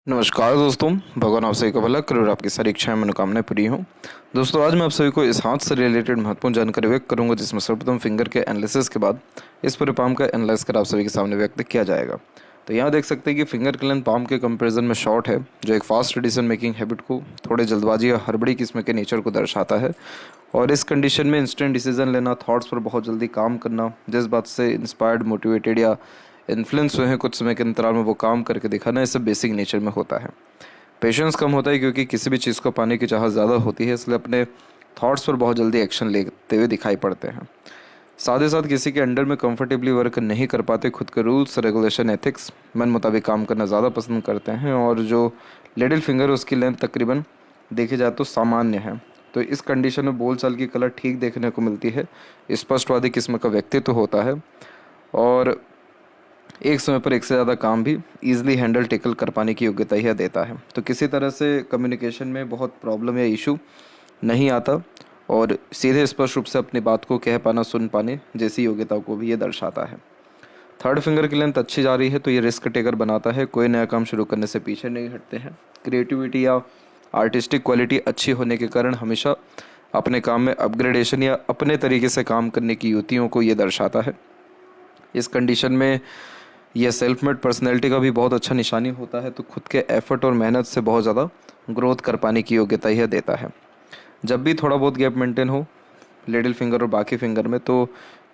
नमस्कार दोस्तों, भगवान आप सभी का भला करे और आपकी सारी इच्छाएं मनोकामनाएं पूरी हों। दोस्तों, आज मैं आप सभी को इस हाथ से रिलेटेड महत्वपूर्ण जानकारी व्यक्त करूंगा, जिसमें सर्वप्रथम फिंगर के एनालिसिस के बाद इस पूरे पाम का एनालाइज कर आप सभी के सामने व्यक्त किया जाएगा। तो यहाँ देख सकते हैं कि फिंगर की लेंथ पाम के कंपेरिजन में शॉर्ट है, जो एक फास्ट डिसीजन मेकिंग हैबिट को, थोड़े जल्दबाजी या हड़बड़ी किस्म के नेचर को दर्शाता है। और इस कंडीशन में इंस्टेंट डिसीजन लेना, थॉट्स पर बहुत जल्दी काम करना, जिस बात से इंस्पायर्ड, मोटिवेटेड या इन्फ्लुएंस हुए हैं कुछ समय के अंतराल में वो काम करके दिखाना, ये सब बेसिक नेचर में होता है। पेशेंस कम होता है क्योंकि किसी भी चीज़ को पाने की चाहत ज़्यादा होती है, इसलिए अपने थॉट्स पर बहुत जल्दी एक्शन लेते हुए दिखाई पड़ते हैं। साथ ही साथ किसी के अंडर में कंफर्टेबली वर्क नहीं कर पाते, खुद के रूल्स रेगुलेशन एथिक्स मन मुताबिक काम करना ज़्यादा पसंद करते हैं। और जो लिटिल फिंगर है उसकी लेंथ तकरीबन देखी जाए तो सामान्य है। तो इस कंडीशन में बोलचाल की कला ठीक देखने को मिलती है, स्पष्टवादी किस्म का व्यक्तित्व होता है और एक समय पर एक से ज़्यादा काम भी ईजिली हैंडल टेकल कर पाने की योग्यता यह देता है। तो किसी तरह से कम्युनिकेशन में बहुत प्रॉब्लम या इशू नहीं आता और सीधे स्पष्ट रूप से अपनी बात को कह पाना, सुन पाने जैसी योग्यता को भी ये दर्शाता है। थर्ड फिंगर की लेंथ अच्छी जा रही है तो ये रिस्क टेकर बनाता है, कोई नया काम शुरू करने से पीछे नहीं हटते हैं। क्रिएटिविटी या आर्टिस्टिक क्वालिटी अच्छी होने के कारण हमेशा अपने काम में अपग्रेडेशन या अपने तरीके से काम करने की युक्तियों को ये दर्शाता है। इस कंडीशन में यह सेल्फ मेड पर्सनैलिटी का भी बहुत अच्छा निशानी होता है, तो खुद के एफर्ट और मेहनत से बहुत ज़्यादा ग्रोथ कर पाने की योग्यता यह देता है। जब भी थोड़ा बहुत गैप मेंटेन हो लिटिल फिंगर और बाकी फिंगर में, तो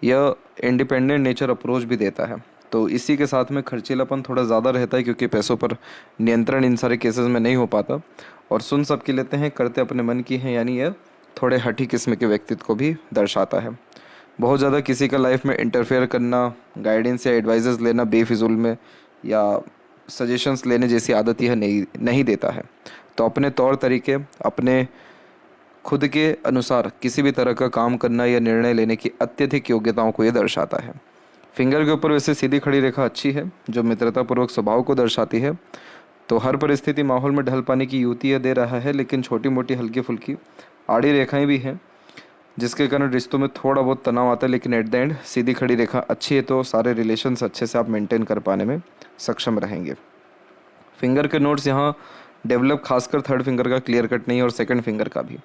यह इंडिपेंडेंट नेचर अप्रोच भी देता है। तो इसी के साथ में खर्चीलापन थोड़ा ज़्यादा रहता है क्योंकि पैसों पर नियंत्रण इन सारे केसेस में नहीं हो पाता और सुन सबकी लेते हैं, करते अपने मन की हैं, यानी यह थोड़े हठी किस्म के व्यक्तित्व को भी दर्शाता है। बहुत ज़्यादा किसी का लाइफ में इंटरफेयर करना, गाइडेंस या एडवाइजेस लेना बेफिजूल में या सजेशंस लेने जैसी आदत यह नहीं देता है। तो अपने तौर तरीके, अपने खुद के अनुसार किसी भी तरह का काम करना या निर्णय लेने की अत्यधिक योग्यताओं को यह दर्शाता है। फिंगर के ऊपर वैसे सीधी खड़ी रेखा अच्छी है जो मित्रतापूर्वक स्वभाव को दर्शाती है। तो हर परिस्थिति माहौल में ढल पाने की युक्ति यह दे रहा है, लेकिन छोटी मोटी हल्की फुल्की आड़ी रेखाएं भी हैं जिसके कारण रिश्तों में थोड़ा बहुत तनाव आता है, लेकिन एट द एंड सीधी खड़ी रेखा अच्छी है तो सारे रिलेशंस अच्छे से आप मेंटेन कर पाने में सक्षम रहेंगे। फिंगर के नोट्स यहाँ डेवलप खासकर थर्ड फिंगर का क्लियर कट नहीं और सेकंड फिंगर का भी।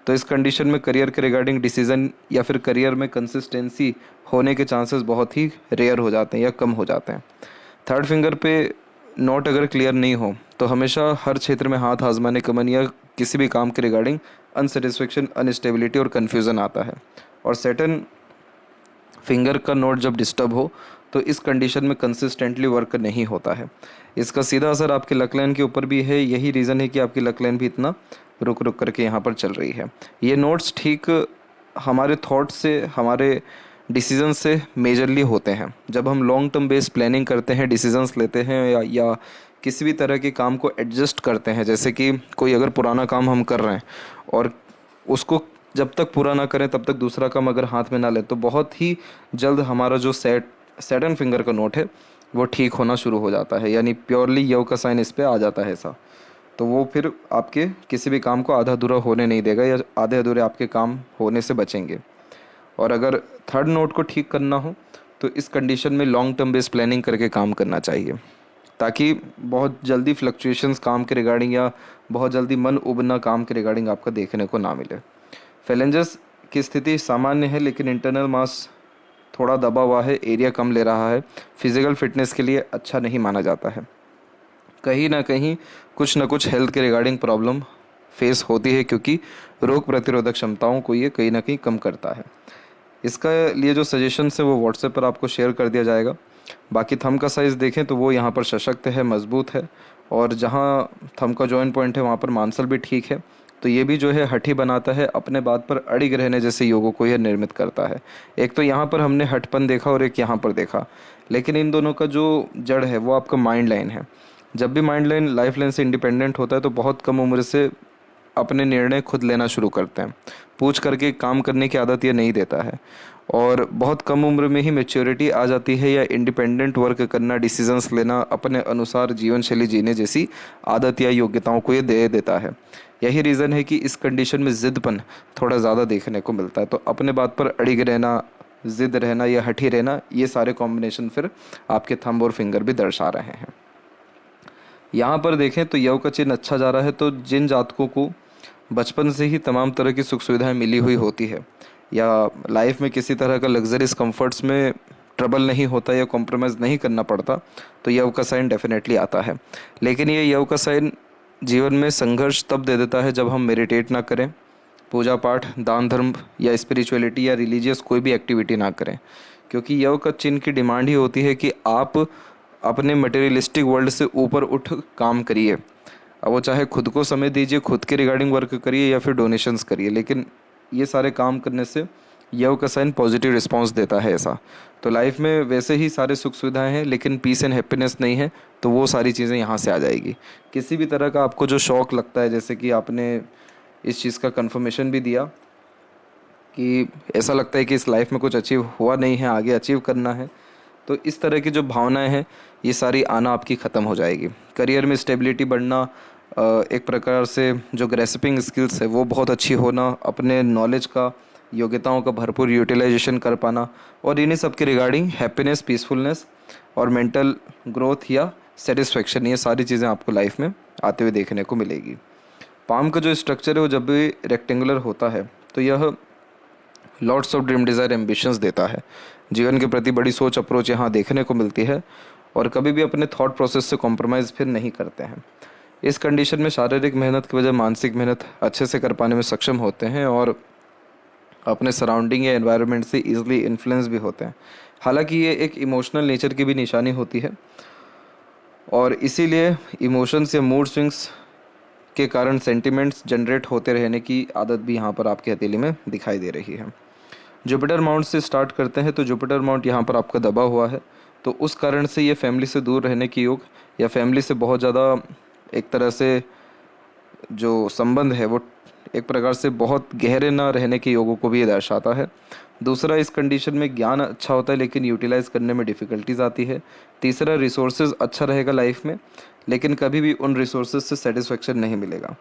तो इस कंडीशन में करियर के रिगार्डिंग डिसीजन या फिर करियर में कंसिस्टेंसी होने के चांसेस बहुत ही रेयर हो जाते हैं या कम हो जाते हैं। थर्ड फिंगर पे नोट अगर क्लियर नहीं हो तो हमेशा हर क्षेत्र में हाथ आजमाने का मन या किसी भी काम के रिगार्डिंग अनसेटिस्फेक्शन, अनस्टेबिलिटी और कन्फ्यूज़न आता है। और सेटन फिंगर का नोट जब डिस्टर्ब हो तो इस कंडीशन में कंसिस्टेंटली वर्क नहीं होता है। इसका सीधा असर आपके लक लाइन के ऊपर भी है, यही रीज़न है कि आपकी लक लाइन भी इतना रुक रुक करके यहाँ पर चल रही है। ये नोट्स ठीक हमारे थॉट्स से, हमारे डिसीजन से मेजरली होते हैं। जब हम लॉन्ग टर्म बेस्ड प्लानिंग करते हैं, डिसीजंस लेते हैं या किसी भी तरह के काम को एडजस्ट करते हैं, जैसे कि कोई अगर पुराना काम हम कर रहे हैं और उसको जब तक पूरा ना करें तब तक दूसरा काम अगर हाथ में ना लें, तो बहुत ही जल्द हमारा जो सेटन फिंगर का नोट है वो ठीक होना शुरू हो जाता है, यानी प्योरली योग का साइन इस पर आ जाता है ऐसा। तो वो फिर आपके किसी भी काम को आधा अधूरा होने नहीं देगा या आधे अधूरे आपके काम होने से बचेंगे। और अगर थर्ड नोट को ठीक करना हो तो इस कंडीशन में लॉन्ग टर्म बेस्ड प्लानिंग करके काम करना चाहिए, ताकि बहुत जल्दी फ्लक्चुएशंस काम के रिगार्डिंग या बहुत जल्दी मन उबना काम के रिगार्डिंग आपका देखने को ना मिले। फैलेंजस की स्थिति सामान्य है, लेकिन इंटरनल मास थोड़ा दबा हुआ है, एरिया कम ले रहा है, फिजिकल फिटनेस के लिए अच्छा नहीं माना जाता है। कहीं ना कहीं कुछ ना कुछ हेल्थ के रिगार्डिंग प्रॉब्लम फेस होती है क्योंकि रोग प्रतिरोधक क्षमताओं को ये कहीं ना कहीं कम करता है। इसका लिए जो सजेशंस है वो व्हाट्सएप पर आपको शेयर कर दिया जाएगा। बाकी थंब का साइज़ देखें तो वो यहाँ पर सशक्त है, मजबूत है, और जहाँ थंब का जॉइंट पॉइंट है वहाँ पर मांसल भी ठीक है। तो ये भी जो है हठी बनाता है, अपने बात पर अड़िग रहने जैसे योगों को यह निर्मित करता है। एक तो यहाँ पर हमने हठपन देखा और एक यहाँ पर देखा, लेकिन इन दोनों का जो जड़ है वो आपका माइंड लाइन है। जब भी माइंड लाइन लाइफ लाइन से इंडिपेंडेंट होता है तो बहुत कम उम्र से अपने निर्णय खुद लेना शुरू करते हैं, पूछ करके काम करने की आदत ये नहीं देता है, और बहुत कम उम्र में ही मैच्योरिटी आ जाती है या इंडिपेंडेंट वर्क करना, डिसीजंस लेना, अपने अनुसार जीवन शैली जीने जैसी आदत या योग्यताओं को ये दे देता है। यही रीज़न है कि इस कंडीशन में ज़िद्दपन थोड़ा ज़्यादा देखने को मिलता है। तो अपने बात पर अड़िग रहना, ज़िद्द रहना या हठी रहना, ये सारे कॉम्बिनेशन फिर आपके थंब और फिंगर भी दर्शा रहे हैं। यहाँ पर देखें तो यव का चिन्ह अच्छा जा रहा है, तो जिन जातकों को बचपन से ही तमाम तरह की सुख सुविधाएं मिली हुई होती है या लाइफ में किसी तरह का लग्जरीज कंफर्ट्स में ट्रबल नहीं होता या कॉम्प्रोमाइज़ नहीं करना पड़ता, तो यव का साइन डेफिनेटली आता है। लेकिन ये यव का साइन जीवन में संघर्ष तब दे देता है जब हम मेडिटेट ना करें, पूजा पाठ, दान धर्म या स्पिरिचुअलिटी या रिलीजियस कोई भी एक्टिविटी ना करें, क्योंकि यव का चिन्ह की डिमांड ही होती है कि आप अपने मटेरियलिस्टिक वर्ल्ड से ऊपर उठ काम करिए। अब वो चाहे खुद को समय दीजिए, खुद के रिगार्डिंग वर्क करिए या फिर डोनेशंस करिए, लेकिन ये सारे काम करने से यव का साइन पॉजिटिव रिस्पांस देता है ऐसा। तो लाइफ में वैसे ही सारे सुख सुविधाएं हैं लेकिन पीस एंड हैप्पीनेस नहीं है, तो वो सारी चीज़ें यहाँ से आ जाएगी। किसी भी तरह का आपको जो शौक़ लगता है, जैसे कि आपने इस चीज़ का कंफर्मेशन भी दिया कि ऐसा लगता है कि इस लाइफ में कुछ अचीव हुआ नहीं है, आगे अचीव करना है, तो इस तरह की जो भावनाएं हैं ये सारी आना आपकी ख़त्म हो जाएगी। करियर में स्टेबिलिटी बढ़ना, एक प्रकार से जो ग्रेस्पिंग स्किल्स है वो बहुत अच्छी होना, अपने नॉलेज का, योग्यताओं का भरपूर यूटिलाइजेशन कर पाना, और इन्हीं सब के रिगार्डिंग हैप्पीनेस, पीसफुलनेस और मेंटल ग्रोथ या सेटिस्फेक्शन, ये सारी चीज़ें आपको लाइफ में आते हुए देखने को मिलेगी। पाम का जो स्ट्रक्चर है वो जब भी रेक्टेंगुलर होता है तो यह lots of dream desire ambitions देता है। जीवन के प्रति बड़ी सोच, अप्रोच यहाँ देखने को मिलती है और कभी भी अपने थॉट प्रोसेस से कॉम्प्रोमाइज़ फिर नहीं करते हैं। इस कंडीशन में शारीरिक मेहनत की वजह मानसिक मेहनत अच्छे से कर पाने में सक्षम होते हैं और अपने सराउंडिंग या एनवायरनमेंट से ईजिली इन्फ्लुएंस भी होते हैं। हालांकि ये एक इमोशनल नेचर की भी निशानी होती है और इसीलिए इमोशंस या मूड स्विंग्स के कारण सेंटिमेंट्स जनरेट होते रहने की आदत भी यहाँ पर आपकी हथेली में दिखाई दे रही है। जुपिटर माउंट से स्टार्ट करते हैं तो जुपिटर माउंट यहाँ पर आपका दबा हुआ है, तो उस कारण से ये फैमिली से दूर रहने की योग या फैमिली से बहुत ज़्यादा एक तरह से जो संबंध है वो एक प्रकार से बहुत गहरे ना रहने के योगों को भी ये दर्शाता है। दूसरा, इस कंडीशन में ज्ञान अच्छा होता है लेकिन यूटिलाइज करने में डिफ़िकल्टीज आती है। तीसरा, रिसोर्सेज अच्छा रहेगा लाइफ में लेकिन कभी भी उन रिसोर्सेज से सेटिस्फेक्शन नहीं मिलेगा।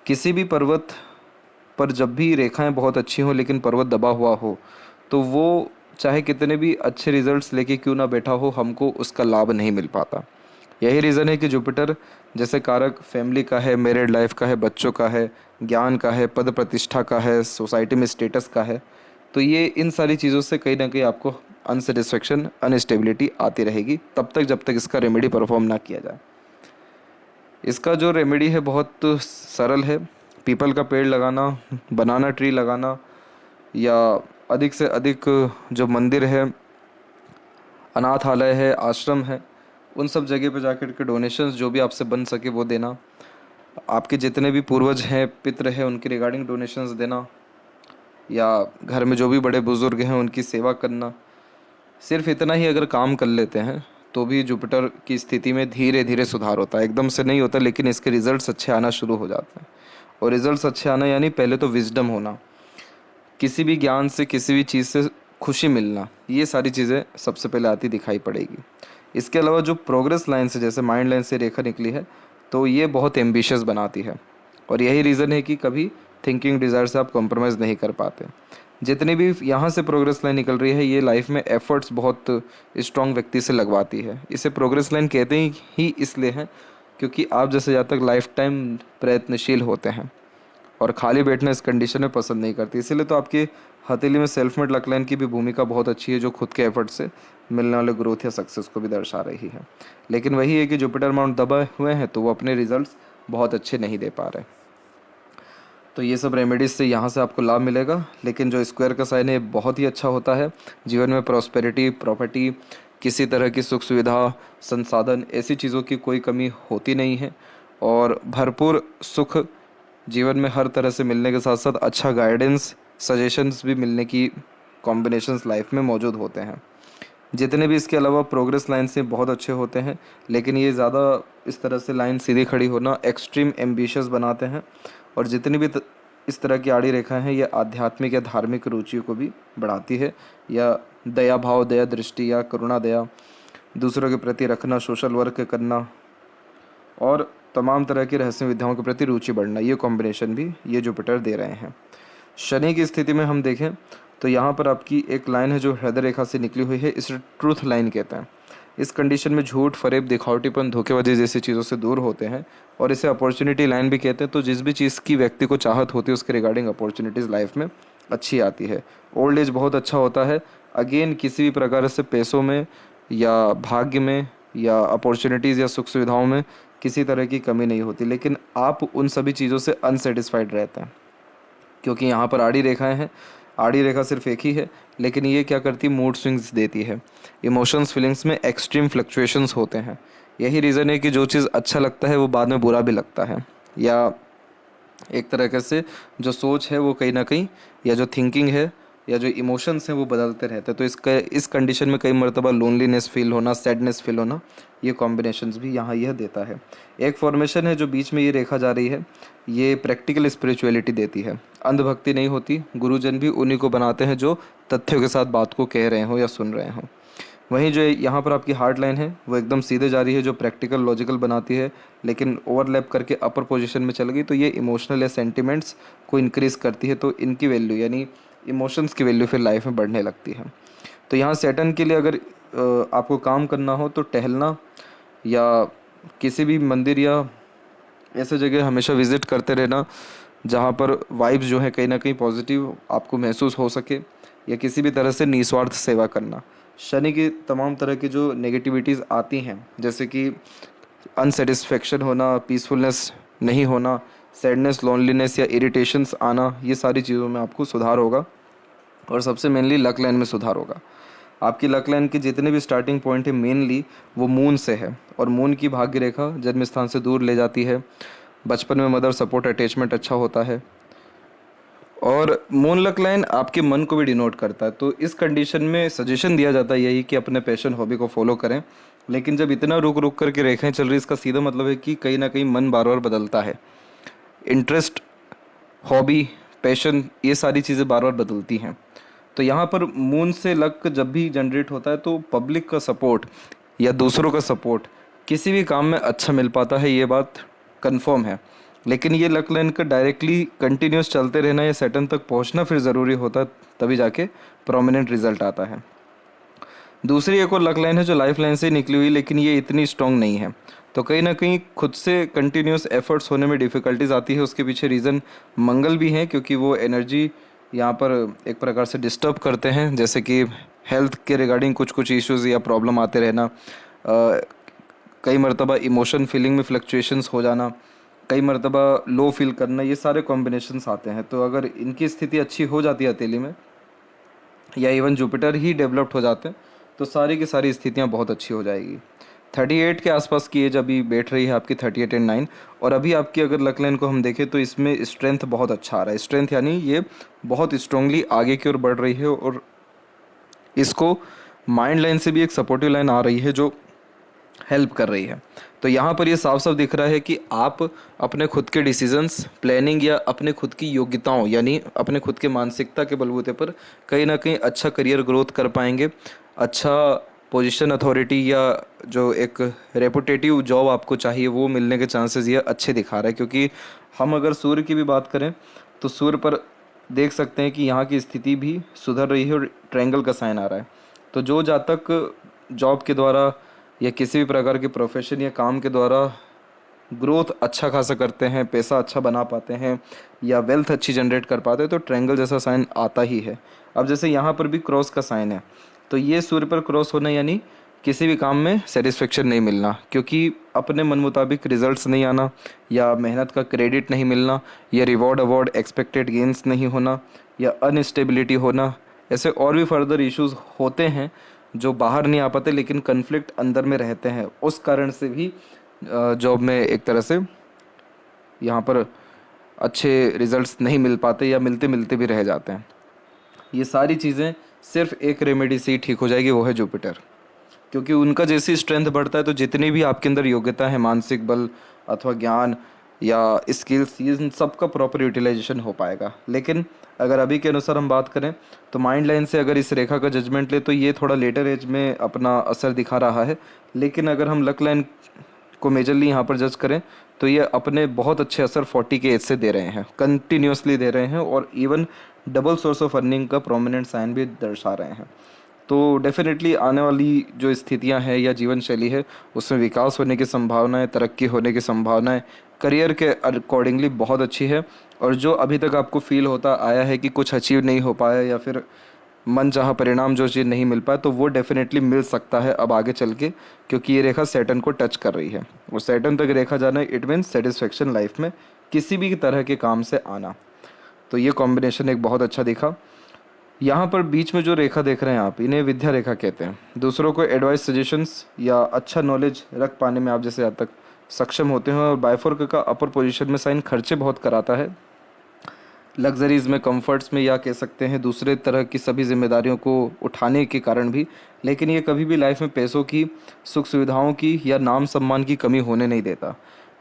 किसी भी पर्वत पर जब भी रेखाएं बहुत अच्छी हों लेकिन पर्वत दबा हुआ हो तो वो चाहे कितने भी अच्छे रिजल्ट्स लेके क्यों ना बैठा हो, हमको उसका लाभ नहीं मिल पाता। यही रीज़न है कि जुपिटर जैसे कारक फैमिली का है, मैरिड लाइफ का है, बच्चों का है, ज्ञान का है, पद प्रतिष्ठा का है, सोसाइटी में स्टेटस का है, तो ये इन सारी चीज़ों से कहीं ना कहीं आपको अनसेटिस्फेक्शन, अनस्टेबिलिटी आती रहेगी तब तक जब तक इसका रेमेडी परफॉर्म ना किया जाए। इसका जो रेमेडी है बहुत सरल है। पीपल का पेड़ लगाना, बनाना ट्री लगाना या अधिक से अधिक जो मंदिर है, अनाथालय है, आश्रम है, उन सब जगह पे जाकर के डोनेशंस जो भी आपसे बन सके वो देना। आपके जितने भी पूर्वज हैं, पितृ हैं, उनके रिगार्डिंग डोनेशंस देना या घर में जो भी बड़े बुजुर्ग हैं उनकी सेवा करना। सिर्फ इतना ही अगर काम कर लेते हैं तो भी जुपिटर की स्थिति में धीरे धीरे सुधार होता है। एकदम से नहीं होता लेकिन इसके रिजल्ट्स अच्छे आना शुरू हो जाते हैं। और रिजल्ट्स अच्छे आना यानी पहले तो विजडम होना, किसी भी ज्ञान से, किसी भी चीज़ से खुशी मिलना, ये सारी चीज़ें सबसे पहले आती दिखाई पड़ेगी। इसके अलावा जो प्रोग्रेस लाइन से, जैसे माइंड लाइन से रेखा निकली है, तो ये बहुत एम्बिशियस बनाती है और यही रीज़न है कि कभी थिंकिंग डिज़ायर से आप कॉम्प्रोमाइज़ नहीं कर पाते। जितनी भी यहाँ से प्रोग्रेस लाइन निकल रही है ये लाइफ में एफर्ट्स बहुत स्ट्रॉन्ग व्यक्ति से लगवाती है। इसे प्रोग्रेस लाइन कहते ही इसलिए हैं क्योंकि आप जैसे ज़्यादा तक लाइफ टाइम प्रयत्नशील होते हैं और खाली बैठना इस कंडीशन में पसंद नहीं करती। इसीलिए तो आपकी हथेली में सेल्फ मेड लक लाइन की भी भूमिका बहुत अच्छी है जो खुद के एफर्ट से मिलने वाले ग्रोथ या सक्सेस को भी दर्शा रही है। लेकिन वही है कि जुपिटर माउंट दबे हुए हैं तो वो अपने रिजल्ट्स बहुत अच्छे नहीं दे पा रहे। तो ये सब रेमेडीज से यहाँ से आपको लाभ मिलेगा। लेकिन जो स्क्वायर का साइन है बहुत ही अच्छा होता है। जीवन में प्रॉस्पेरिटी, प्रॉपर्टी, किसी तरह की सुख सुविधा, संसाधन, ऐसी चीज़ों की कोई कमी होती नहीं है और भरपूर सुख जीवन में हर तरह से मिलने के साथ साथ अच्छा गाइडेंस, सजेशंस भी मिलने की कॉम्बिनेशंस लाइफ में मौजूद होते हैं। जितने भी इसके अलावा प्रोग्रेस लाइन से बहुत अच्छे होते हैं लेकिन ये ज़्यादा इस तरह से लाइन सीधी खड़ी होना एक्सट्रीम एम्बिशियस बनाते हैं और जितनी भी इस तरह की आड़ी रेखाएं हैं ये आध्यात्मिक या धार्मिक रुचियों को भी बढ़ाती है या दया भाव, दया दृष्टि या करुणा दया, दूसरों के प्रति रखना, सोशल वर्क करना और तमाम तरह की रहस्य विद्याओं के प्रति रुचि बढ़ना, ये कॉम्बिनेशन भी ये जुपिटर दे रहे हैं। शनि की स्थिति में हम देखें तो यहाँ पर आपकी एक लाइन है जो हृदय रेखा से निकली हुई है, इसे ट्रूथ लाइन कहते हैं। इस कंडीशन में झूठ, फरेब, दिखावटीपन, धोखेबाजी जैसी चीज़ों से दूर होते हैं और इसे अपॉर्चुनिटी लाइन भी कहते हैं। तो जिस भी चीज़ की व्यक्ति को चाहत होती है उसके रिगार्डिंग अपॉर्चुनिटीज़ लाइफ में अच्छी आती है। ओल्ड एज बहुत अच्छा होता है। अगेन किसी भी प्रकार से पैसों में या भाग्य में या अपॉर्चुनिटीज़ या सुख सुविधाओं में किसी तरह की कमी नहीं होती, लेकिन आप उन सभी चीज़ों से अनसेटिस्फाइड रहते हैं क्योंकि यहाँ पर आड़ी रेखाएं हैं। आड़ी रेखा सिर्फ एक ही है, लेकिन ये क्या करती है, मूड स्विंग्स देती है। इमोशंस, फीलिंग्स में एक्सट्रीम फ्लक्चुएशंस होते हैं। यही रीज़न है कि जो चीज़ अच्छा लगता है वो बाद में बुरा भी लगता है, या एक तरीके से जो सोच है वो कहीं ना कहीं, या जो थिंकिंग है या जो इमोशंस हैं वो बदलते रहते हैं। तो इस कंडीशन में कई मरतबा लोनलीनेस फील होना, सैडनेस फील होना, ये कॉम्बिनेशंस भी यहाँ यह देता है। एक फॉर्मेशन है जो बीच में ये रेखा जा रही है, ये प्रैक्टिकल स्पिरिचुअलिटी देती है। अंधभक्ति नहीं होती। गुरुजन भी उन्हीं को बनाते हैं जो तथ्यों के साथ बात को कह रहे हो या सुन रहे हो। वहीं जो यहाँ पर आपकी हार्ट लाइन है वो एकदम सीधे जा रही है, जो प्रैक्टिकल लॉजिकल बनाती है, लेकिन ओवरलैप करके अपर पोजीशन में चल गई तो ये इमोशनल या सेंटिमेंट्स को इंक्रीज़ करती है। तो इनकी वैल्यू यानी इमोशंस की वैल्यू फिर लाइफ में बढ़ने लगती है। तो यहाँ सैटर्न के लिए अगर आपको काम करना हो तो टहलना या किसी भी मंदिर या ऐसे जगह हमेशा विज़िट करते रहना जहाँ पर वाइब्स जो है कहीं ना कहीं पॉजिटिव आपको महसूस हो सके, या किसी भी तरह से निस्वार्थ सेवा करना। शनि की तमाम तरह की जो नेगेटिविटीज़ आती हैं, जैसे कि अनसेटिस्फेक्शन होना, पीसफुलनेस नहीं होना, सैडनेस, लोनलीनेस या इरिटेशंस आना, ये सारी चीज़ों में आपको सुधार होगा। और सबसे मेनली लक लाइन में सुधार होगा। आपकी लक लाइन के जितने भी स्टार्टिंग पॉइंट है मेनली वो मून से है, और मून की भाग्य रेखा जन्म स्थान से दूर ले जाती है। बचपन में मदर सपोर्ट अटैचमेंट अच्छा होता है, और मून लक लाइन आपके मन को भी डिनोट करता है। तो इस कंडीशन में सजेशन दिया जाता है यही कि अपने पैशन, हॉबी को फॉलो करें। लेकिन जब इतना रुक रुक करके रेखाएं चल रही, इसका सीधा मतलब है कि कहीं ना कहीं मन बार बार बदलता है। इंटरेस्ट, हॉबी, पैशन, ये सारी चीज़ें बार बार बदलती हैं। तो यहाँ पर मून से लक जब भी जनरेट होता है तो पब्लिक का सपोर्ट या दूसरों का सपोर्ट किसी भी काम में अच्छा मिल पाता है, ये बात कंफर्म है। लेकिन ये लक लाइन का डायरेक्टली कंटिन्यूस चलते रहना या सैटर्न तक पहुँचना फिर ज़रूरी होता है, तभी जाके प्रोमिनेंट रिजल्ट आता है। दूसरी एक और लक लाइन है जो लाइफ लाइन से निकली हुई, लेकिन ये इतनी स्ट्रॉन्ग नहीं है। तो कहीं ना कहीं खुद से कंटिन्यूस एफर्ट्स होने में डिफ़िकल्टीज आती है। उसके पीछे रीज़न मंगल भी है, क्योंकि वो एनर्जी यहाँ पर एक प्रकार से डिस्टर्ब करते हैं, जैसे कि हेल्थ के रिगार्डिंग कुछ कुछ इश्यूज़ या प्रॉब्लम आते रहना, कई मरतबा इमोशन फीलिंग में फ्लक्चुएशंस हो जाना, कई मरतबा लो फील करना, ये सारे कॉम्बिनेशंस आते हैं। तो अगर इनकी स्थिति अच्छी हो जाती है हथेली में, या इवन जुपिटर ही डेवलप्ड हो जाते हैं, तो सारी की सारी स्थितियाँ बहुत अच्छी हो जाएगी। 38 के आसपास की एज अभी बैठ रही है आपकी, 38 एंड 9। और अभी आपकी अगर लक लाइन को हम देखें तो इसमें स्ट्रेंथ बहुत अच्छा आ रहा है। स्ट्रेंथ यानी ये बहुत स्ट्रांगली आगे की ओर बढ़ रही है, और इसको माइंड लाइन से भी एक सपोर्टिव लाइन आ रही है जो हेल्प कर रही है। तो यहाँ पर ये साफ साफ दिख रहा है कि आप अपने खुद के डिसीजंस, प्लानिंग या अपने खुद की योग्यताओं यानी अपने खुद के मानसिकता के बलबूते पर कहीं ना कहीं अच्छा करियर ग्रोथ कर पाएंगे। अच्छा पोजीशन, अथॉरिटी या जो एक रेपुटेटिव जॉब आपको चाहिए वो मिलने के चांसेस ये अच्छे दिखा रहा है। क्योंकि हम अगर सूर्य की भी बात करें तो सूर्य पर देख सकते हैं कि यहाँ की स्थिति भी सुधर रही है और ट्रायंगल का साइन आ रहा है। तो जो जातक जॉब के द्वारा या किसी भी प्रकार के प्रोफेशन या काम के द्वारा ग्रोथ अच्छा खासा करते हैं, पैसा अच्छा बना पाते हैं या वेल्थ अच्छी जनरेट कर पाते हैं, तो ट्रायंगल जैसा साइन आता ही है। अब जैसे यहाँ पर भी क्रॉस का साइन है, तो ये सूर्य पर क्रॉस होना यानी किसी भी काम में सेटिस्फेक्शन नहीं मिलना, क्योंकि अपने मन मुताबिक रिजल्ट्स नहीं आना, या मेहनत का क्रेडिट नहीं मिलना, या रिवॉर्ड अवार्ड एक्सपेक्टेड गेंस नहीं होना, या अनस्टेबिलिटी होना। ऐसे और भी फर्दर इश्यूज होते हैं जो बाहर नहीं आ पाते, लेकिन कन्फ्लिक्ट अंदर में रहते हैं। उस कारण से भी जॉब में एक तरह से यहाँ पर अच्छे रिजल्ट्स नहीं मिल पाते या मिलते मिलते भी रह जाते हैं। ये सारी चीज़ें सिर्फ एक रेमेडी से ही ठीक हो जाएगी, वो है जुपिटर। क्योंकि उनका जैसी स्ट्रेंथ बढ़ता है तो जितनी भी आपके अंदर योग्यता है, मानसिक बल अथवा ज्ञान या स्किल्स, इन सब का प्रॉपर यूटिलाइजेशन हो पाएगा। लेकिन अगर अभी के अनुसार हम बात करें तो माइंड लाइन से अगर इस रेखा का जजमेंट ले तो ये थोड़ा लेटर एज में अपना असर दिखा रहा है। लेकिन अगर हम लक लाइन को मेजरली यहाँ पर जज करें तो ये अपने बहुत अच्छे असर 40 के एज से दे रहे हैं, कंटिन्यूसली दे रहे हैं, और even double source of earning का प्रोमिनेंट साइन भी दर्शा रहे हैं। तो डेफिनेटली आने वाली जो स्थितियां हैं या जीवन शैली है उसमें विकास होने की संभावनाएं, तरक्की होने की संभावनाएं करियर के अकॉर्डिंगली बहुत अच्छी है। और जो अभी तक आपको फील होता आया है कि कुछ अचीव नहीं हो पाया या फिर मन चाहा परिणाम जो चीज़ नहीं मिल पाया, तो वो डेफिनेटली मिल सकता है अब आगे चल के, क्योंकि ये रेखा सैटर्न को टच कर रही है। और सैटर्न तक रेखा जाना इट मीन्स सेटिस्फेक्शन लाइफ में किसी भी तरह के काम से आना। तो ये कॉम्बिनेशन एक बहुत अच्छा दिखा। यहाँ पर बीच में जो रेखा देख रहे हैं आप, इन्हें विद्या रेखा कहते हैं। दूसरों को एडवाइस, सजेशंस या अच्छा नॉलेज रख पाने में आप जैसे ज़्यादा तक सक्षम होते हैं। और बायफोर्क का अपर पोजीशन में साइन खर्चे बहुत कराता है, लग्जरीज में, कंफर्ट्स में, या कह सकते हैं दूसरे तरह की सभी जिम्मेदारियों को उठाने के कारण भी। लेकिन ये कभी भी लाइफ में पैसों की, सुख सुविधाओं की या नाम सम्मान की कमी होने नहीं देता।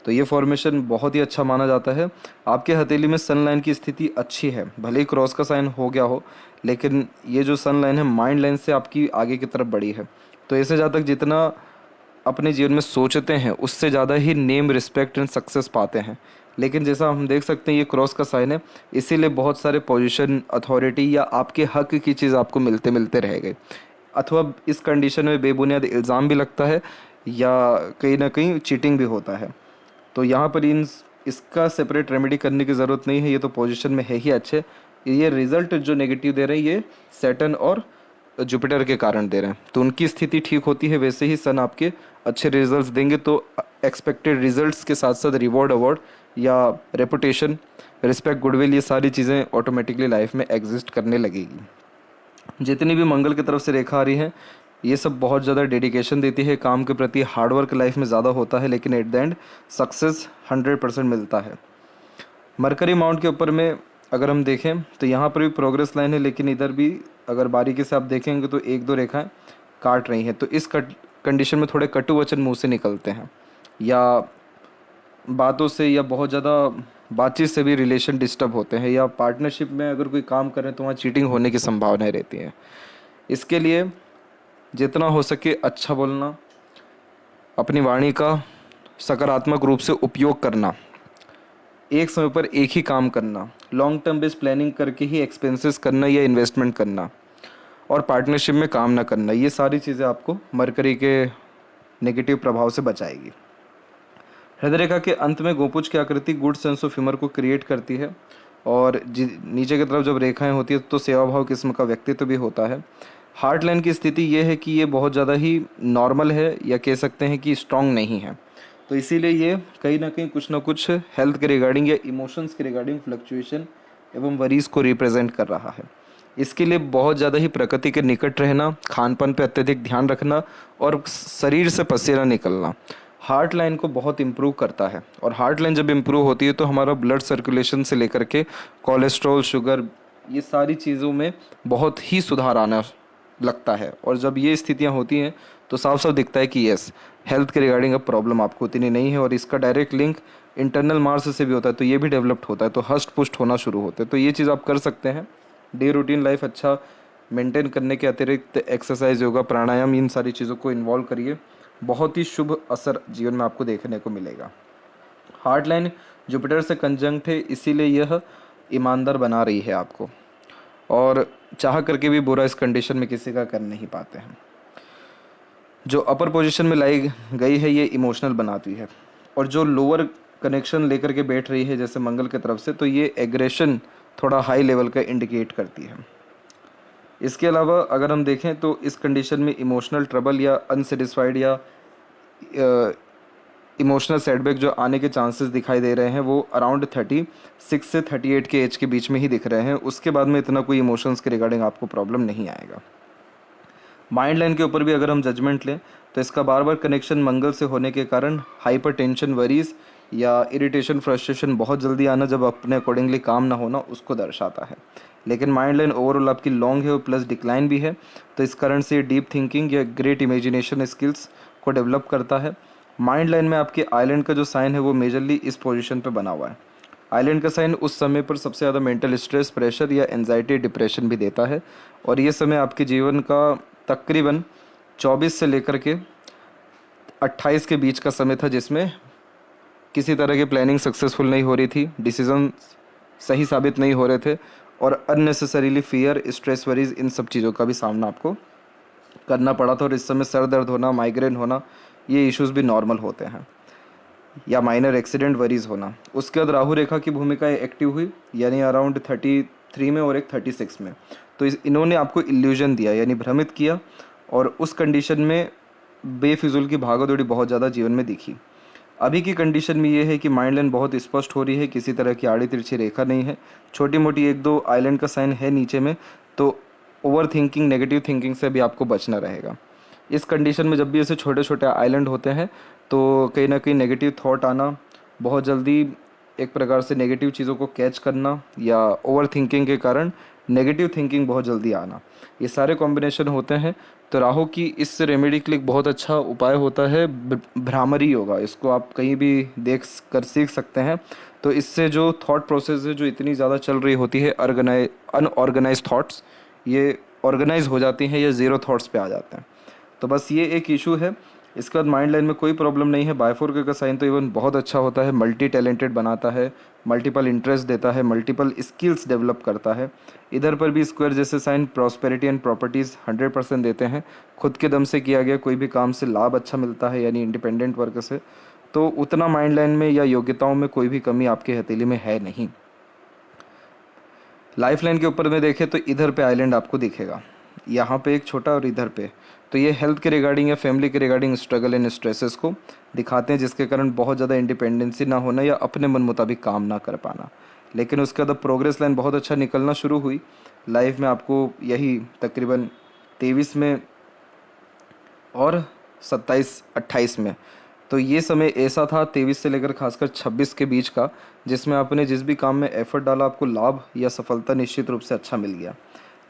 तो ये फॉर्मेशन बहुत ही अच्छा माना जाता है। आपके हथेली में सन लाइन की स्थिति अच्छी है, भले ही क्रॉस का साइन हो गया हो, लेकिन ये जो सन लाइन है माइंड लाइन से आपकी आगे की तरफ बढ़ी है। तो ऐसे जहाँ तक जितना अपने जीवन में सोचते हैं उससे ज़्यादा ही नेम, रिस्पेक्ट एंड सक्सेस पाते हैं। लेकिन जैसा हम देख सकते हैं ये क्रॉस का साइन है, इसीलिए बहुत सारे पोजीशन, अथॉरिटी या आपके हक की चीज़ आपको मिलते मिलते रह गए, अथवा इस कंडीशन में बेबुनियाद इल्ज़ाम भी लगता है या कहीं ना कहीं चीटिंग भी होता है। तो यहाँ पर इसका सेपरेट रेमेडी करने की ज़रूरत नहीं है, ये तो पोजीशन में है ही अच्छे। ये रिजल्ट जो नेगेटिव दे रहे हैं ये सैटर्न और जुपिटर के कारण दे रहे हैं। तो उनकी स्थिति ठीक होती है, वैसे ही सन आपके अच्छे रिजल्ट्स देंगे। तो एक्सपेक्टेड रिजल्ट्स के साथ साथ रिवॉर्ड, अवार्ड या रेपुटेशन, रिस्पेक्ट, गुडविल, ये सारी चीज़ें ऑटोमेटिकली लाइफ में एग्जिस्ट करने लगेगी। जितनी भी मंगल की तरफ से रेखा आ रही है ये सब बहुत ज़्यादा डेडिकेशन देती है काम के प्रति, हार्डवर्क लाइफ में ज़्यादा होता है, लेकिन एट द एंड सक्सेस 100% मिलता है। मरकरी माउंट के ऊपर में अगर हम देखें तो यहाँ पर भी प्रोग्रेस लाइन है, लेकिन इधर भी अगर बारीकी से आप देखेंगे तो एक दो रेखाएं काट रही हैं। तो इस कंडीशन में थोड़े कटु वचन मुंह से निकलते हैं, या बातों से या बहुत ज़्यादा बातचीत से भी रिलेशन डिस्टर्ब होते हैं, या पार्टनरशिप में अगर कोई काम करें तो वहाँ चीटिंग होने की संभावनाएं रहती हैं। इसके लिए जितना हो सके अच्छा बोलना, अपनी वाणी का सकारात्मक रूप से उपयोग करना, एक समय पर एक ही काम करना, लॉन्ग टर्म बेस्ड प्लानिंग करके ही एक्सपेंसेस करना या इन्वेस्टमेंट करना, और पार्टनरशिप में काम ना करना, ये सारी चीज़ें आपको मरकरी के नेगेटिव प्रभाव से बचाएगी। हृदय रेखा के अंत में गोपुज की आकृति गुड सेंस ऑफ ह्यूमर को क्रिएट करती है। और नीचे की तरफ जब रेखाएं होती है तो सेवा भाव किस्म का व्यक्तित्व भी होता है। हार्ट लाइन की स्थिति ये है कि ये बहुत ज़्यादा ही नॉर्मल है, या कह सकते हैं कि स्ट्रॉन्ग नहीं है। तो इसीलिए ये कहीं ना कहीं कुछ ना कुछ हेल्थ के रिगार्डिंग या इमोशंस के रिगार्डिंग फ्लक्चुएशन एवं वरीज को रिप्रेजेंट कर रहा है। इसके लिए बहुत ज़्यादा ही प्रकृति के निकट रहना, खान पान पर अत्यधिक ध्यान रखना और शरीर से पसीना निकलना हार्ट लाइन को बहुत इम्प्रूव करता है। और हार्ट लाइन जब इम्प्रूव होती है तो हमारा ब्लड सर्कुलेशन से लेकर के कोलेस्ट्रॉल, शुगर, ये सारी चीज़ों में बहुत ही सुधार आना लगता है। और जब ये स्थितियाँ होती हैं तो साफ साफ दिखता है कि यस, हेल्थ के रिगार्डिंग अब प्रॉब्लम आपको उतनी नहीं है। और इसका डायरेक्ट लिंक इंटरनल मार्स से भी होता है, तो ये भी डेवलप्ड होता है, तो हष्ट पुष्ट होना शुरू होते हैं। तो ये चीज़ आप कर सकते हैं। डे रूटीन लाइफ अच्छा मेंटेन करने के अतिरिक्त एक्सरसाइज, योगा, प्राणायाम, इन सारी चीज़ों को इन्वॉल्व करिए, बहुत ही शुभ असर जीवन में आपको देखने को मिलेगा। हार्ट लाइन जुपिटर से कंजंक्ट है, इसीलिए यह ईमानदार बना रही है आपको, और चाह करके भी बुरा इस कंडीशन में किसी का कर नहीं पाते हैं। जो अपर पोजीशन में लाई गई है ये इमोशनल बनाती है, और जो लोअर कनेक्शन लेकर के बैठ रही है जैसे मंगल की तरफ से, तो ये एग्रेशन थोड़ा हाई लेवल का इंडिकेट करती है। इसके अलावा अगर हम देखें तो इस कंडीशन में इमोशनल ट्रबल या अनसेटिस्फाइड या इमोशनल सेटबैक जो आने के चांसेस दिखाई दे रहे हैं वो अराउंड 36 से 38 के एज के बीच में ही दिख रहे हैं। उसके बाद में इतना कोई इमोशंस के रिगार्डिंग आपको प्रॉब्लम नहीं आएगा। माइंड लाइन के ऊपर भी अगर हम जजमेंट लें तो इसका बार बार कनेक्शन मंगल से होने के कारण हाइपर टेंशन, वरीज या इरिटेशन, फ्रस्ट्रेशन बहुत जल्दी आना, जब अपने अकॉर्डिंगली काम ना होना, उसको दर्शाता है। लेकिन माइंड लाइन ओवरऑल आपकी लॉन्ग है और प्लस डिक्लाइन भी है, तो इस कारण से डीप थिंकिंग या ग्रेट इमेजिनेशन स्किल्स को डेवलप करता है। माइंड लाइन में आपके आइलैंड का जो साइन है वो मेजरली इस पोजीशन पे बना हुआ है। आइलैंड का साइन उस समय पर सबसे ज़्यादा मेंटल स्ट्रेस, प्रेशर या एंजाइटी, डिप्रेशन भी देता है। और ये समय आपके जीवन का तकरीबन 24 से लेकर के 28 के बीच का समय था, जिसमें किसी तरह की प्लानिंग सक्सेसफुल नहीं हो रही थी, डिसीजन सही साबित नहीं हो रहे थे, और अननेसेसरीली फियर, स्ट्रेस, वरीज, इन सब चीज़ों का भी सामना आपको करना पड़ा था और इस समय सर दर्द होना, माइग्रेन होना, ये इश्यूज भी नॉर्मल होते हैं, या माइनर एक्सीडेंट वरीज होना। उसके बाद राहु रेखा की भूमिका एक्टिव हुई, यानी अराउंड 33 में और एक 36 में। तो इन्होंने आपको इल्यूजन दिया, यानी भ्रमित किया, और उस कंडीशन में बेफिजूल की भागदौड़ी बहुत ज़्यादा जीवन में दिखी। अभी की कंडीशन में ये है कि माइंड लाइन बहुत स्पष्ट हो रही है, किसी तरह की आड़ी तिरछी रेखा नहीं है, छोटी मोटी एक दो आइलैंड का साइन है नीचे में, तो ओवर थिंकिंग, नेगेटिव थिंकिंग से भी आपको बचना रहेगा। इस कंडीशन में जब भी ऐसे छोटे छोटे आइलैंड होते हैं तो कहीं ना कहीं नेगेटिव थॉट आना, बहुत जल्दी एक प्रकार से नेगेटिव चीज़ों को कैच करना, या ओवर थिंकिंग के कारण नेगेटिव थिंकिंग बहुत जल्दी आना, ये सारे कॉम्बिनेशन होते हैं। तो राहु की इस रेमेडी के लिए एक बहुत अच्छा उपाय होता है भ्रामरी योगा। इसको आप कहीं भी देख कर सीख सकते हैं। तो इससे जो थॉट प्रोसेस है, जो इतनी ज़्यादा चल रही होती है अनऑर्गेनाइज थॉट्स, ये ऑर्गेनाइज हो जाती हैं, ये ज़ीरो थॉट्स पे आ जाते हैं। तो बस ये एक इशू है। इसके बाद माइंड लाइन में कोई प्रॉब्लम नहीं है। बायफोरके का साइन तो इवन बहुत अच्छा होता है, मल्टी टैलेंटेड बनाता है, मल्टीपल इंटरेस्ट देता है, मल्टीपल स्किल्स डेवलप करता है। इधर पर भी स्क्वायर जैसे साइन प्रॉस्पेरिटी एंड प्रॉपर्टीज़ 100% देते हैं। खुद के दम से किया गया कोई भी काम से लाभ अच्छा मिलता है, यानी इंडिपेंडेंट वर्क से। तो उतना माइंड लाइन में या योग्यताओं में कोई भी कमी आपकी हथेली में है नहीं। लाइफ लाइन के ऊपर में देखें तो इधर पे आइलैंड आपको दिखेगा, यहाँ पे एक छोटा और इधर पे। तो ये हेल्थ के रिगार्डिंग या फैमिली के रिगार्डिंग स्ट्रगल एंड स्ट्रेसेस को दिखाते हैं, जिसके कारण बहुत ज़्यादा इंडिपेंडेंसी ना होना या अपने मन मुताबिक काम ना कर पाना। लेकिन उसके बाद प्रोग्रेस लाइन बहुत अच्छा निकलना शुरू हुई लाइफ में आपको, यही तकरीबन 23 में और 27-28 में। तो ये समय ऐसा था 23 से लेकर खासकर 26 के बीच का, जिसमें आपने जिस भी काम में एफर्ट डाला आपको लाभ या सफलता निश्चित रूप से अच्छा मिल गया।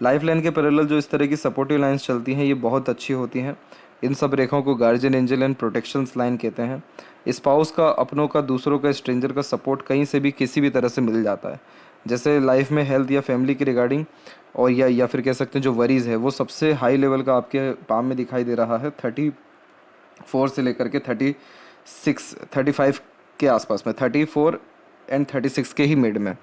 लाइफ लाइन के पैरेलल जो इस तरह की सपोर्टिव लाइंस चलती हैं, ये बहुत अच्छी होती हैं। इन सब रेखाओं को guardian angel and protections line कहते हैं। स्पाउस का, अपनों का, दूसरों का, स्ट्रेंजर का सपोर्ट कहीं से भी किसी भी तरह से मिल जाता है। जैसे लाइफ में हेल्थ या फैमिली के रिगार्डिंग, और या फिर कह सकते हैं जो वरीज है, वो सबसे हाई लेवल का आपके पाम में दिखाई दे रहा है 34 से लेकर के 35 के आसपास में, 34 एंड 36 के ही मिड में।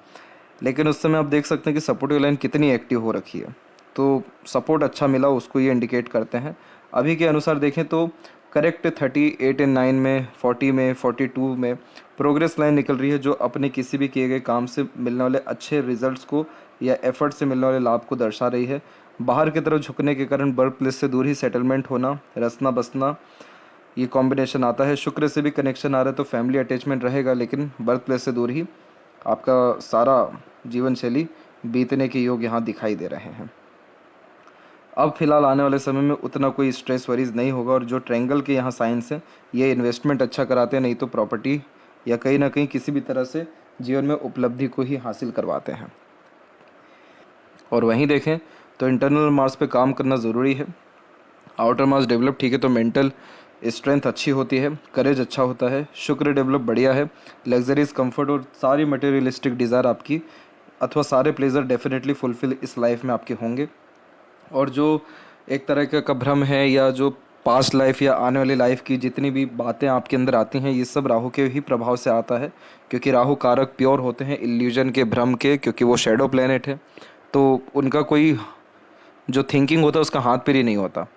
लेकिन उस समय आप देख सकते हैं कि सपोर्टिव लाइन कितनी एक्टिव हो रखी है। तो सपोर्ट अच्छा मिला, उसको ये इंडिकेट करते हैं। अभी के अनुसार देखें तो करेक्ट 38 एंड 9 में, 40 में, 42 में प्रोग्रेस लाइन निकल रही है, जो अपने किसी भी किए गए काम से मिलने वाले अच्छे रिजल्ट्स को या एफर्ट से मिलने वाले लाभ को दर्शा रही है। बाहर की तरफ झुकने के कारण बर्थ प्लेस से दूर ही सेटलमेंट होना, रसना बसना, ये कॉम्बिनेशन आता है। शुक्र से भी कनेक्शन आ रहा है, तो फैमिली अटैचमेंट रहेगा, लेकिन बर्थ प्लेस से दूर ही आपका सारा जीवन शैली बीतने के योग यहाँ दिखाई दे रहे हैं। अब फिलहाल आने वाले समय में उतना कोई स्ट्रेस वरीज नहीं होगा। और जो ट्रायंगल के यहाँ साइंस हैं, ये इन्वेस्टमेंट अच्छा कराते हैं, नहीं तो प्रॉपर्टी या कहीं ना कहीं किसी भी तरह से जीवन में उपलब्धि को ही हासिल करवाते हैं। और वहीं देखें तो इंटरनल मार्स पे काम करना ज़रूरी है। आउटर मार्स डेवलप ठीक है तो मेंटल स्ट्रेंथ अच्छी होती है, करेज अच्छा होता है, शुक्र डेवलप बढ़िया है, लग्जरीज, कंफर्ट और सारी मटेरियलिस्टिक डिज़ायर आपकी अथवा सारे प्लेजर डेफिनेटली फुलफिल इस लाइफ में आपके होंगे। और जो एक तरह का भ्रम है, या जो पास्ट लाइफ या आने वाली लाइफ की जितनी भी बातें आपके अंदर आती हैं, ये सब राहु के ही प्रभाव से आता है। क्योंकि राहु कारक प्योर होते हैं इल्यूजन के, भ्रम के, क्योंकि वो शेडो प्लेनेट है। तो उनका कोई जो थिंकिंग होता है उसका हाथ पैर ही नहीं होता।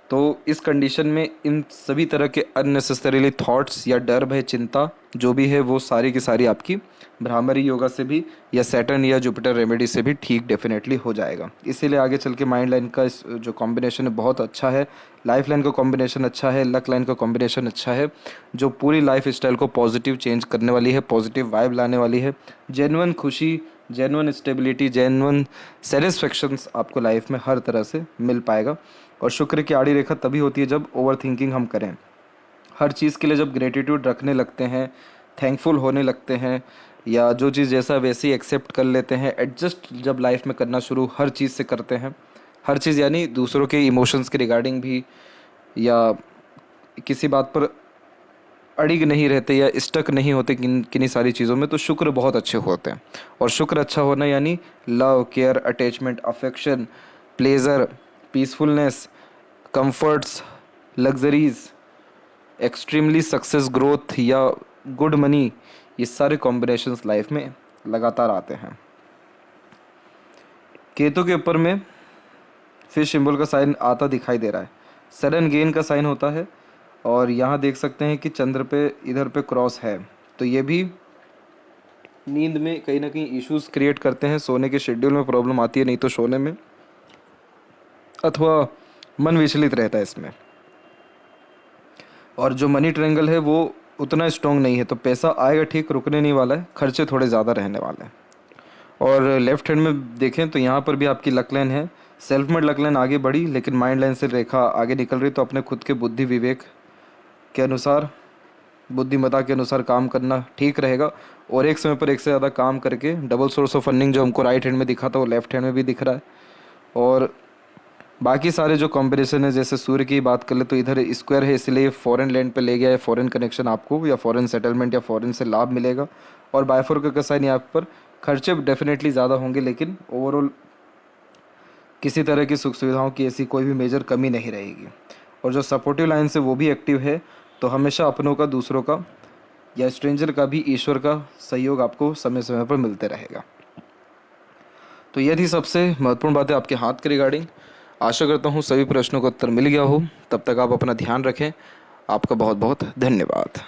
तो इस कंडीशन में इन सभी तरह के अननेसेसरीली थॉट्स या डर, भय, चिंता जो भी है, वो सारी की सारी आपकी भ्रामरी योगा से भी या सैटर्न या जुपिटर रेमेडी से भी ठीक डेफिनेटली हो जाएगा। इसीलिए आगे चल के माइंड लाइन का जो कॉम्बिनेशन है बहुत अच्छा है, लाइफ लाइन का कॉम्बिनेशन अच्छा है, लक लाइन का कॉम्बिनेशन अच्छा है, जो पूरी लाइफ स्टाइल को पॉजिटिव चेंज करने वाली है, पॉजिटिव वाइब लाने वाली है, जेन्युइन खुशी, जेन्युइन स्टेबिलिटी, जेन्युइन सेटिस्फेक्शंस आपको लाइफ में हर तरह से मिल पाएगा। और शुक्र की आड़ी रेखा तभी होती है जब ओवर थिंकिंग हम करें। हर चीज़ के लिए जब ग्रेटिट्यूड रखने लगते हैं, थैंकफुल होने लगते हैं, या जो चीज़ जैसा वैसे ही एक्सेप्ट कर लेते हैं, एडजस्ट जब लाइफ में करना शुरू हर चीज़ से करते हैं, हर चीज़ यानी दूसरों के इमोशंस के रिगार्डिंग भी, या किसी बात पर अड़िग नहीं रहते या स्टक नहीं होते किन्हीं सारी चीज़ों में, तो शुक्र बहुत अच्छे होते हैं। और शुक्र अच्छा होना यानी love, care, attachment, affection, pleasure, peacefulness, comforts, luxuries, extremely success, growth या गुड मनी, ये सारे कॉम्बिनेशंस लाइफ में लगातार आते हैं। केतु के ऊपर में फिश सिंबल का साइन आता दिखाई दे रहा है, सडन गेन का साइन होता है। और यहाँ देख सकते हैं कि चंद्र पे इधर पे क्रॉस है, तो ये भी नींद में कहीं ना कहीं इश्यूज क्रिएट करते हैं, सोने के शेड्यूल में प्रॉब्लम आती है नहीं तो सोने में, अथवा मन विचलित रहता है इसमें। और जो मनी ट्रायंगल है वो उतना स्ट्रॉन्ग नहीं है, तो पैसा आएगा ठीक, रुकने नहीं वाला है, खर्चे थोड़े ज़्यादा रहने वाले हैं। और लेफ्ट हैंड में देखें तो यहाँ पर भी आपकी लक लाइन है, सेल्फ मेड लक लाइन आगे बढ़ी लेकिन माइंड लाइन से रेखा आगे निकल रही, तो अपने खुद के बुद्धि विवेक के अनुसार, बुद्धिमत्ता के अनुसार काम करना ठीक रहेगा। और एक समय पर एक से ज़्यादा काम करके डबल सोर्स ऑफ फंडिंग जो हमको राइट हैंड में दिखा था वो लेफ्ट हैंड में भी दिख रहा है। और बाकी सारे जो कॉम्बिनेशन है, जैसे सूर्य की बात कर ले तो इधर स्क्वायर है, इसलिए फॉरेन लैंड पे ले गया है, फॉरेन कनेक्शन आपको या फॉरेन सेटलमेंट या फॉरेन से लाभ मिलेगा। और बायफोर का साइन यहाँ पर खर्चे डेफिनेटली ज़्यादा होंगे, लेकिन ओवरऑल किसी तरह की सुख सुविधाओं की ऐसी कोई भी मेजर कमी नहीं रहेगी। और जो सपोर्टिव लाइन है वो भी एक्टिव है, तो हमेशा अपनों का, दूसरों का या स्ट्रेंजर का भी ईश्वर का सहयोग आपको समय समय पर मिलते रहेगा। तो ये थी सबसे महत्वपूर्ण बातें आपके हाथ के रिगार्डिंग। आशा करता हूँ सभी प्रश्नों का उत्तर मिल गया हो। तब तक आप अपना ध्यान रखें। आपका बहुत बहुत धन्यवाद।